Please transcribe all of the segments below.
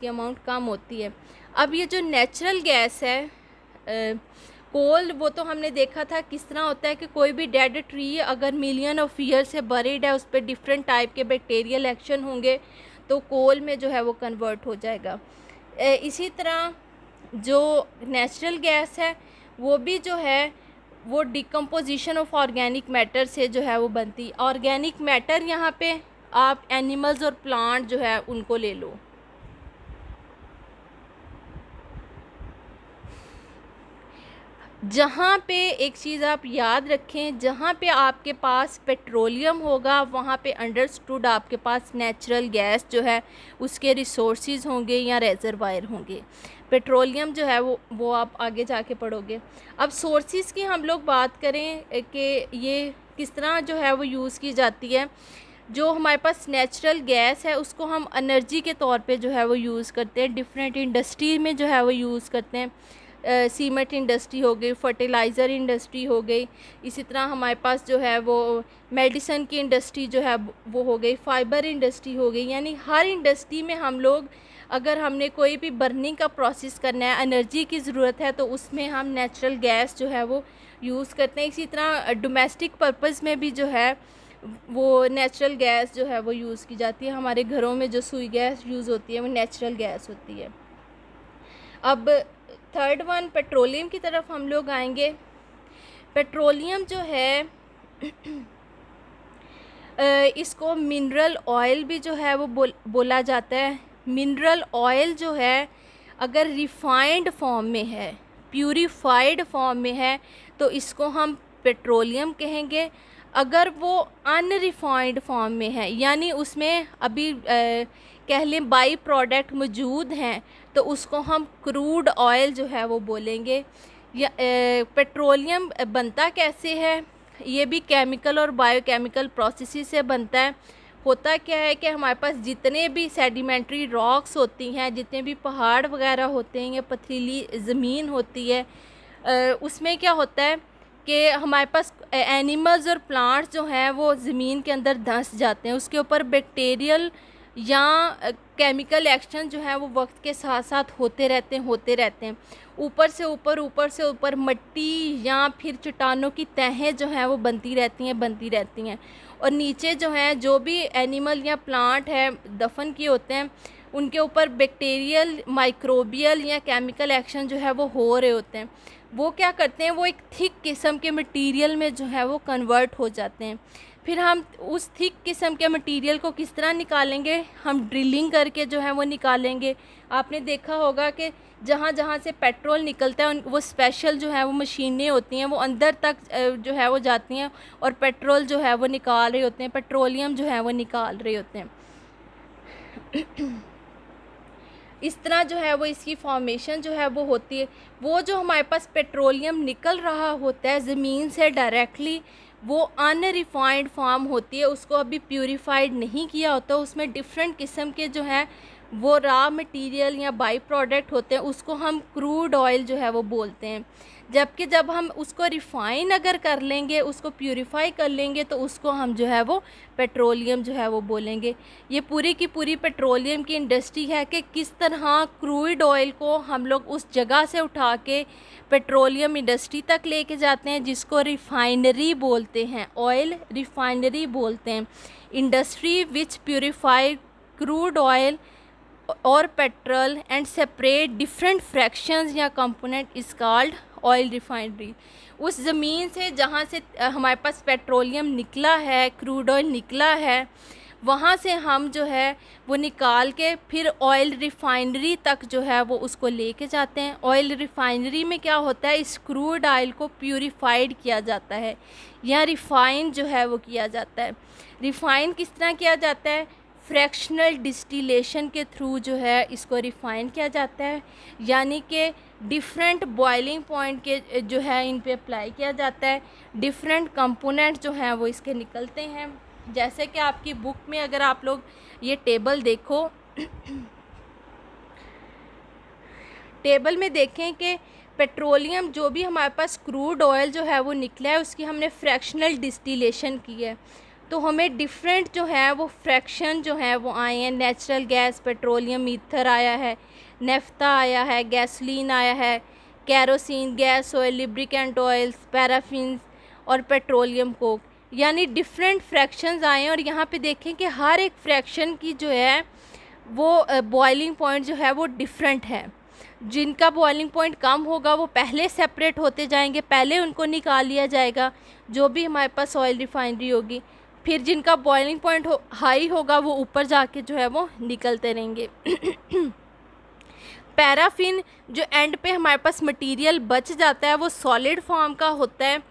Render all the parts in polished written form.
की अमाउंट कम होती है। अब ये जो नेचुरल गैस है कोल, वो तो हमने देखा था किस तरह होता है कि कोई भी डेड ट्री अगर मिलियन ऑफ ईयर से बरीड है, उस पर डिफरेंट टाइप के बैक्टीरियल एक्शन होंगे तो कोल में जो है वो कन्वर्ट हो जाएगा। इसी तरह जो नेचुरल गैस है वो भी जो है वो डिकम्पोजिशन ऑफ ऑर्गेनिक मैटर से जो है वो बनती। ऑर्गेनिक मैटर यहाँ पे आप एनिमल्स और प्लांट जो है उनको ले लो। जहाँ पे एक चीज़ आप याद रखें, जहाँ पे आपके पास पेट्रोलियम होगा वहाँ पे अंडरस्टूड आपके पास नेचुरल गैस जो है उसके रिसोर्सेज होंगे या रेजरवायर होंगे। पेट्रोलियम जो है वो आप आगे जाके पढ़ोगे। अब सोर्सेज की हम लोग बात करें कि ये किस तरह जो है वो यूज़ की जाती है। जो हमारे पास नेचुरल गैस है उसको हम एनर्जी के तौर पे जो है वो यूज़ करते हैं, डिफरेंट इंडस्ट्री में जो है वो यूज़ करते हैं। सीमेंट इंडस्ट्री हो गई, फर्टिलाइज़र इंडस्ट्री हो गई, इसी तरह हमारे पास जो है वो मेडिसिन की इंडस्ट्री जो है वो हो गई, फाइबर इंडस्ट्री हो गई। यानी हर इंडस्ट्री में हम लोग अगर हमने कोई भी बर्निंग का प्रोसेस करना है, एनर्जी की ज़रूरत है, तो उसमें हम नेचुरल गैस जो है वो यूज़ करते हैं। इसी तरह डोमेस्टिक पर्पज़ में भी जो है वो नेचुरल गैस जो है वो यूज़ की जाती है। हमारे घरों में जो सुई गैस यूज़ होती है वो नेचुरल गैस होती है। अब थर्ड वन पेट्रोलियम की तरफ हम लोग आएंगे। पेट्रोलियम जो है इसको मिनरल ऑयल भी जो है वो बोला जाता है। मिनरल ऑयल जो है अगर रिफाइंड फॉर्म में है, प्यूरिफाइड फॉर्म में है, तो इसको हम पेट्रोलियम कहेंगे। अगर वो अनरिफाइंड फॉर्म में है, यानी उसमें अभी कह लें बाई प्रोडक्ट मौजूद हैं, तो उसको हम क्रूड ऑयल जो है वो बोलेंगे। या पेट्रोलियम बनता कैसे है, ये भी केमिकल और बायोकेमिकल प्रोसेस से बनता है। होता क्या है कि हमारे पास जितने भी सेडिमेंट्री रॉक्स होती हैं, जितने भी पहाड़ वगैरह होते हैं या पथरीली ज़मीन होती है, उसमें क्या होता है कि हमारे पास एनिमल्स और प्लांट्स जो हैं वो ज़मीन के अंदर धंस जाते हैं। उसके ऊपर बैक्टीरियल या केमिकल एक्शन जो है वो वक्त के साथ साथ होते रहते हैं। ऊपर से ऊपर मिट्टी या फिर चट्टानों की तहें जो हैं वो बनती रहती हैं और नीचे जो है जो भी एनिमल या प्लांट है दफन किए होते हैं उनके ऊपर बैक्टीरियल, माइक्रोबियल या केमिकल एक्शन जो है वो हो रहे होते हैं। वो क्या करते हैं, वो एक थिक किस्म के मटेरियल में जो है वो कन्वर्ट हो जाते हैं। फिर हम उस थिक किस्म के मटेरियल को किस तरह निकालेंगे, हम ड्रिलिंग करके जो है वो निकालेंगे। आपने देखा होगा कि जहाँ जहाँ से पेट्रोल निकलता है वो स्पेशल जो है वो मशीनें होती हैं, वो अंदर तक जो है वो जाती हैं और पेट्रोल जो है वो निकाल रहे होते हैं, पेट्रोलियम जो है वो निकाल रहे होते हैं। इस तरह जो है वो इसकी फॉर्मेशन जो है वो होती है। वो जो हमारे पास पेट्रोलियम निकल रहा होता है ज़मीन से डायरेक्टली, वो अनरिफाइंड फॉर्म होती है, उसको अभी प्यूरिफाइड नहीं किया होता। उसमें डिफरेंट किस्म के जो हैं वो रॉ मटेरियल या बाई प्रोडक्ट होते हैं, उसको हम क्रूड ऑयल जो है वो बोलते हैं। जबकि जब हम उसको रिफ़ाइन अगर कर लेंगे, उसको प्यूरिफाई कर लेंगे, तो उसको हम जो है वो पेट्रोलियम जो है वो बोलेंगे। ये पूरी की पूरी पेट्रोलियम की इंडस्ट्री है कि किस तरह क्रूड ऑयल को हम लोग उस जगह से उठा के पेट्रोलियम इंडस्ट्री तक लेके जाते हैं, जिसको रिफाइनरी बोलते हैं, ऑयल रिफाइनरी बोलते हैं। Industry which purify crude oil और petrol and separate different fractions या component is called oil refinery. उस ज़मीन से जहाँ से हमारे पास पेट्रोलियम निकला है, क्रूड ऑयल निकला है, वहाँ से हम जो है वो निकाल के फिर ऑयल रिफाइनरी तक जो है वो उसको लेके जाते हैं। ऑयल रिफाइनरी में क्या होता है, इस क्रूड ऑयल को प्यूरिफाइड किया जाता है या रिफ़ाइन जो है वो किया जाता है। रिफ़ाइन किस तरह किया जाता है, फ्रैक्शनल डिस्टिलेशन के थ्रू जो है इसको रिफ़ाइन किया जाता है, यानी कि डिफरेंट बॉइलिंग पॉइंट के जो है इन पे अप्लाई किया जाता है। डिफरेंट कंपोनेंट जो हैं वो इसके निकलते हैं। जैसे कि आपकी बुक में अगर आप लोग ये टेबल देखो, टेबल में देखें कि पेट्रोलियम जो भी हमारे पास क्रूड ऑयल जो है वो निकला है, उसकी हमने फ्रैक्शनल डिस्टिलेशन की है। तो हमें डिफरेंट जो है वो फ्रैक्शन जो है वो आए हैं। नेचुरल गैस, पेट्रोलियम, ईथर आया है, नेफ्ता आया है, गैसोलीन आया है, kerosene, gas oil, lubricant oils, paraffins और पेट्रोलियम कोक, यानी डिफरेंट फ्रैक्शंस आए हैं। और यहाँ पे देखें कि हर एक फ्रैक्शन की जो है वो बॉइलिंग पॉइंट जो है वो डिफरेंट है। जिनका बॉइलिंग पॉइंट कम होगा वो पहले सेपरेट होते जाएंगे, पहले उनको निकाल लिया जाएगा जो भी हमारे पास ऑयल रिफाइनरी होगी। फिर जिनका बॉइलिंग पॉइंट हाई होगा वो ऊपर जाके जो है वो निकलते रहेंगे। पैराफिन जो एंड पे हमारे पास मटेरियल बच जाता है वो सॉलिड फॉर्म का होता है,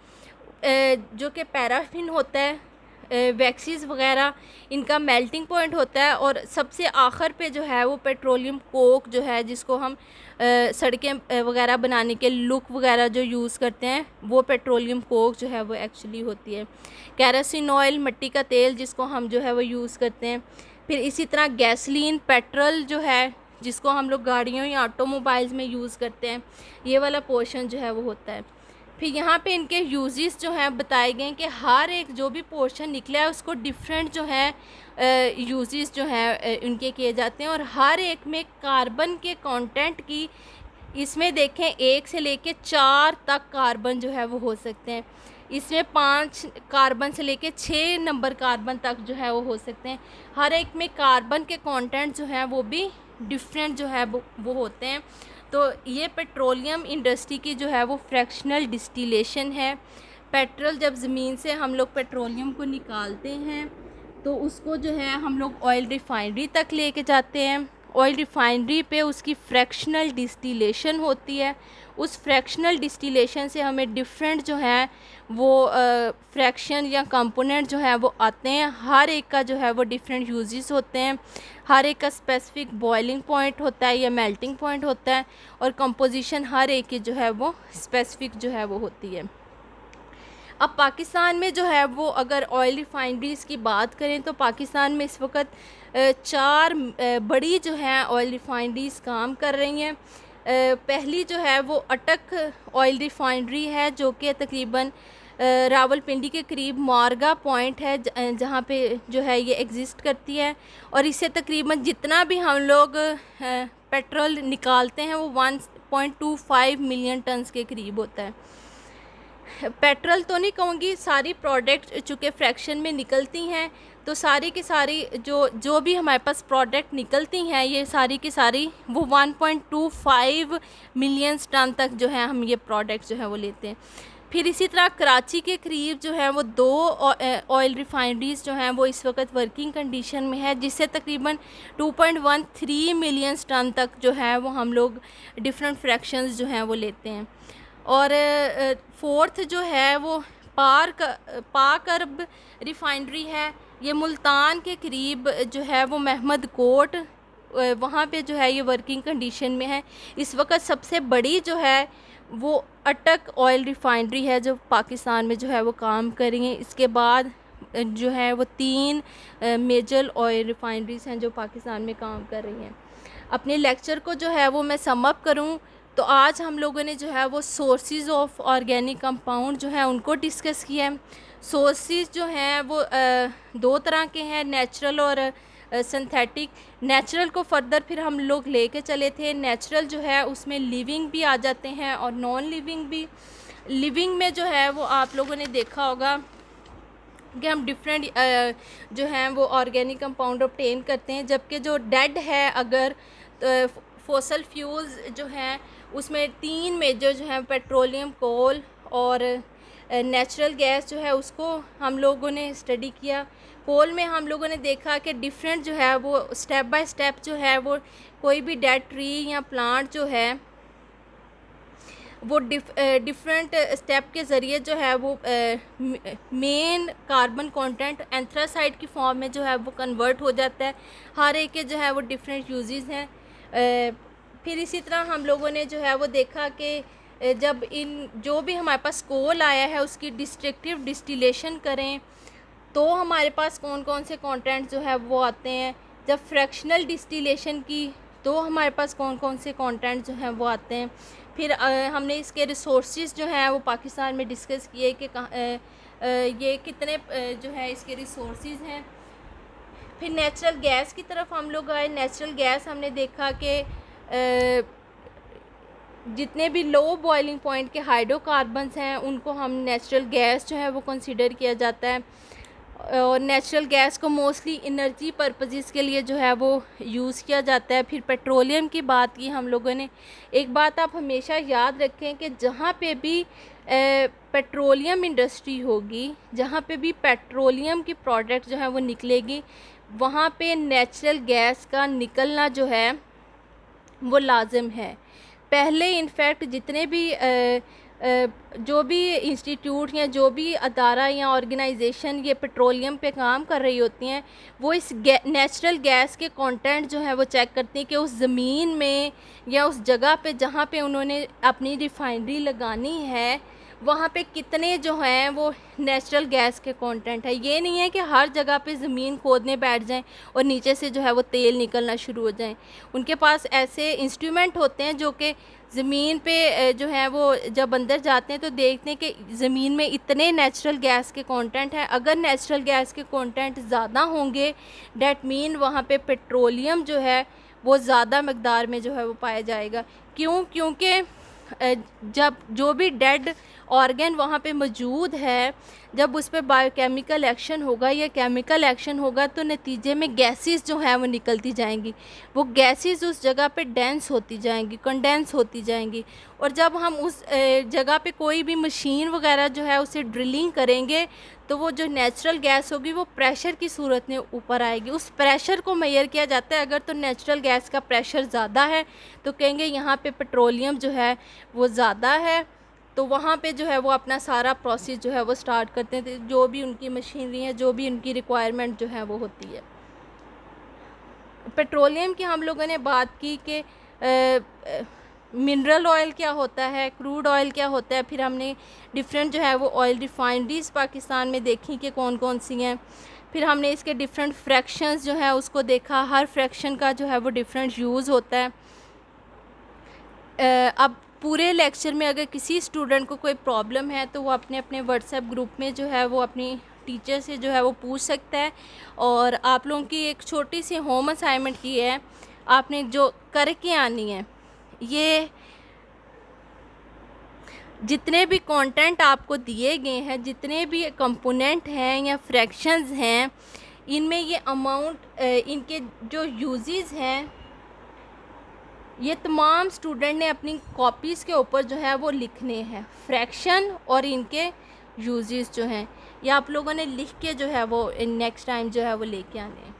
जो कि पैराफिन होता है, वैक्सीज वगैरह इनका मेल्टिंग पॉइंट होता है। और सबसे आखिर पे जो है वो पेट्रोलियम कोक जो है, जिसको हम सड़कें वगैरह बनाने के लुक वगैरह जो यूज़ करते हैं, वो पेट्रोलियम कोक जो है वो एक्चुअली होती है। कैरोसिन ऑयल, मिट्टी का तेल जिसको हम जो है वो यूज़ करते हैं। फिर इसी तरह गैसोलीन, पेट्रोल जो है जिसको हम लोग गाड़ियों या ऑटोमोबाइल्स में यूज़ करते हैं, ये वाला पोर्शन जो है वो होता है। फिर यहाँ पे इनके यूजेस जो हैं बताए गए हैं कि हर एक जो भी पोर्शन निकला है उसको डिफरेंट जो है यूजेस जो हैं इनके किए जाते हैं। और हर एक में कार्बन के कंटेंट की, इसमें देखें 1 से लेके 4 तक कार्बन जो है वो हो सकते हैं। इसमें 5 कार्बन से लेके 6 नंबर कार्बन तक जो है वो हो सकते हैं। हर एक में कार्बन के कंटेंट जो हैं वो भी डिफरेंट जो है वो होते हैं। तो ये पेट्रोलियम इंडस्ट्री की जो है वो फ्रैक्शनल डिस्टिलेशन है। पेट्रोल, जब ज़मीन से हम लोग पेट्रोलियम को निकालते हैं तो उसको जो है हम लोग ऑयल रिफाइनरी तक लेके जाते हैं। ऑयल रिफाइनरी पे उसकी फ्रैक्शनल डिस्टिलेशन होती है। उस फ्रैक्शनल डिस्टिलेशन से हमें डिफरेंट जो है वो फ्रैक्शन या कंपोनेंट जो है वो आते हैं। हर एक का जो है वो डिफरेंट यूजेस होते हैं, हर एक का स्पेसिफिक बॉइलिंग पॉइंट होता है या मेल्टिंग पॉइंट होता है, और कंपोजिशन हर एक की जो है वो स्पेसिफिक जो है वो होती है। अब पाकिस्तान में जो है वो अगर ऑयल रिफाइनरीज़ की बात करें तो पाकिस्तान में इस वक्त 4 बड़ी जो है ऑयल रिफाइनरीज़ काम कर रही हैं। पहली जो है वो अटक ऑयल रिफाइनरी है, जो कि तकरीबन रावलपिंडी के करीब मारगा पॉइंट है, जहाँ पे जो है ये एग्जिस्ट करती है। और इससे तकरीबन जितना भी हम लोग पेट्रोल निकालते हैं वो 1.25 मिलियन टन्स के करीब होता है। पेट्रोल तो नहीं कहूँगी, सारी प्रोडक्ट चूँकि फ्रैक्शन में निकलती हैं, तो सारी की सारी जो भी हमारे पास प्रोडक्ट निकलती हैं ये सारी की सारी वो 1.25 मिलियन टन तक जो है हम ये प्रोडक्ट जो है वो लेते हैं। फिर इसी तरह कराची के करीब जो है वो 2 ऑयल रिफाइनरीज़ जो हैं वो इस वक्त वर्किंग कंडीशन में है, जिससे तकरीबन 2.13 मिलियन टन तक जो है वो हम लोग डिफरेंट फ्रैक्शंस जो हैं वो लेते हैं। और फोर्थ जो है वो पाक अरब रिफाइनरी है, ये मुल्तान के करीब जो है वो महमद कोट वहाँ पे जो है ये वर्किंग कंडीशन में है। इस वक्त सबसे बड़ी जो है वो अटक ऑयल रिफाइनरी है जो पाकिस्तान में जो है वो काम कर रही है। इसके बाद जो है वो 3 मेजर ऑयल रिफाइनरीज़ हैं जो पाकिस्तान में काम कर रही हैं। अपने लेक्चर को जो है वो मैं सम अप करूँ तो आज हम लोगों ने जो है वो सोर्सेज ऑफ ऑर्गेनिक कंपाउंड जो है उनको डिस्कस किया है। सोर्सेज जो हैं वो 2 तरह के हैं, नेचुरल और सिंथेटिक। नेचुरल को फर्दर फिर हम लोग लेके चले थे। नेचुरल जो है उसमें लिविंग भी आ जाते हैं और नॉन लिविंग भी। लिविंग में जो है वो आप लोगों ने देखा होगा कि हम डिफरेंट जो हैं वो ऑर्गेनिक कंपाउंड ऑब्टेन करते हैं, जबकि जो डेड है अगर फॉसल फ्यूल्स जो हैं उसमें 3 मेजर जो हैं पेट्रोलियम, कोल और नेचुरल गैस जो है उसको हम लोगों ने स्टडी किया। कोल में हम लोगों ने देखा कि डिफरेंट जो है वो स्टेप बाय स्टेप जो है वो कोई भी डेड ट्री या प्लांट जो है वो डिफरेंट स्टेप के ज़रिए जो है वो मेन कार्बन कंटेंट एंथ्रासाइड की फॉर्म में जो है वो कन्वर्ट हो जाता है। हर एक के जो है वो डिफरेंट यूजेस हैं। फिर इसी तरह हम लोगों ने जो है वो देखा कि जब इन जो भी हमारे पास कोल आया है उसकी डिस्ट्रक्टिव डिस्टिलेशन करें तो हमारे पास कौन कौन से कंटेंट जो है वो आते हैं। जब फ्रैक्शनल डिस्टिलेशन की तो हमारे पास कौन कौन से कंटेंट जो हैं वो आते हैं। फिर हमने इसके रिसोर्सेज जो हैं वो पाकिस्तान में डिस्कस किए कि ये कितने जो है इसके रिसोर्सेज हैं। फिर नेचुरल गैस की तरफ हम लोग आए। नेचुरल गैस हमने देखा कि जितने भी लो बॉइलिंग पॉइंट के हाइड्रोकार्बन्स हैं उनको हम नेचुरल गैस जो है वो कंसीडर किया जाता है। और नेचुरल गैस को मोस्टली एनर्जी पर्पसेस के लिए जो है वो यूज़ किया जाता है। फिर पेट्रोलियम की बात की हम लोगों ने। एक बात आप हमेशा याद रखें कि जहाँ पे भी पेट्रोलियम इंडस्ट्री होगी, जहाँ पे भी पेट्रोलियम की प्रोडक्ट जो है वो निकलेगी, वहाँ पे नेचुरल गैस का निकलना जो है वो लाजिम है। पहले इनफैक्ट जितने भी जो भी इंस्टीट्यूट या जो भी अदारा या ऑर्गेनाइजेशन ये पेट्रोलियम पे काम कर रही होती हैं, वो इस नेचुरल गैस के कंटेंट जो है वो चेक करती हैं कि उस ज़मीन में या उस जगह पे जहाँ पे उन्होंने अपनी रिफाइनरी लगानी है, वहाँ पे कितने जो हैं वो नेचुरल गैस के कंटेंट है। ये नहीं है कि हर जगह पे ज़मीन खोदने बैठ जाएं और नीचे से जो है वो तेल निकलना शुरू हो जाए। उनके पास ऐसे इंस्ट्रूमेंट होते हैं जो कि ज़मीन पे जो है वो जब अंदर जाते हैं तो देखते हैं कि ज़मीन में इतने नेचुरल गैस के कंटेंट हैं। अगर नेचुरल गैस के कंटेंट ज़्यादा होंगे, डैट मीन वहाँ पे पेट्रोलियम जो है वो ज़्यादा मकदार में जो है वो पाया जाएगा। क्योंकि जब जो भी डेड ऑर्गन वहाँ पे मौजूद है, जब उस पर बायोकेमिकल एक्शन होगा या केमिकल एक्शन होगा तो नतीजे में गैसेस जो हैं वो निकलती जाएंगी। वो गैसेस उस जगह पे डेंस होती जाएंगी, कंडेंस होती जाएंगी। और जब हम उस जगह पे कोई भी मशीन वगैरह जो है उसे ड्रिलिंग करेंगे तो वो जो नेचुरल गैस होगी वो प्रेशर की सूरत में ऊपर आएगी। उस प्रेशर को मेजर किया जाता है। अगर तो नेचुरल गैस का प्रेशर ज़्यादा है तो कहेंगे यहाँ पे पेट्रोलियम जो है वो ज़्यादा है, तो वहाँ पे जो है वो अपना सारा प्रोसेस जो है वो स्टार्ट करते हैं, जो भी उनकी मशीनरी है, जो भी उनकी रिक्वायरमेंट जो है वो होती है। पेट्रोलियम की हम लोगों ने बात की कि मिनरल ऑयल क्या होता है, क्रूड ऑयल क्या होता है। फिर हमने डिफरेंट जो है वो ऑयल रिफाइनरीज़ पाकिस्तान में देखी कि कौन कौन सी हैं। फिर हमने इसके डिफरेंट फ्रैक्शंस जो है उसको देखा। हर फ्रैक्शन का जो है वो डिफरेंट यूज़ होता है। अब पूरे लेक्चर में अगर किसी स्टूडेंट को कोई प्रॉब्लम है तो वो अपने अपने व्हाट्सएप ग्रुप में जो है वो अपनी टीचर से जो है वो पूछ सकता है। और आप लोगों की एक छोटी सी होम असाइनमेंट की है, आपने जो करके आनी है, ये जितने भी कंटेंट आपको दिए गए हैं, जितने भी कंपोनेंट हैं या फ्रैक्शंस हैं, इनमें ये अमाउंट, इनके जो यूजेस हैं, ये तमाम स्टूडेंट ने अपनी कॉपीज़ के ऊपर जो है वो लिखने हैं। फ्रैक्शन और इनके यूजेस जो हैं ये आप लोगों ने लिख के जो है वो नेक्स्ट टाइम जो है वो लेके आने हैं।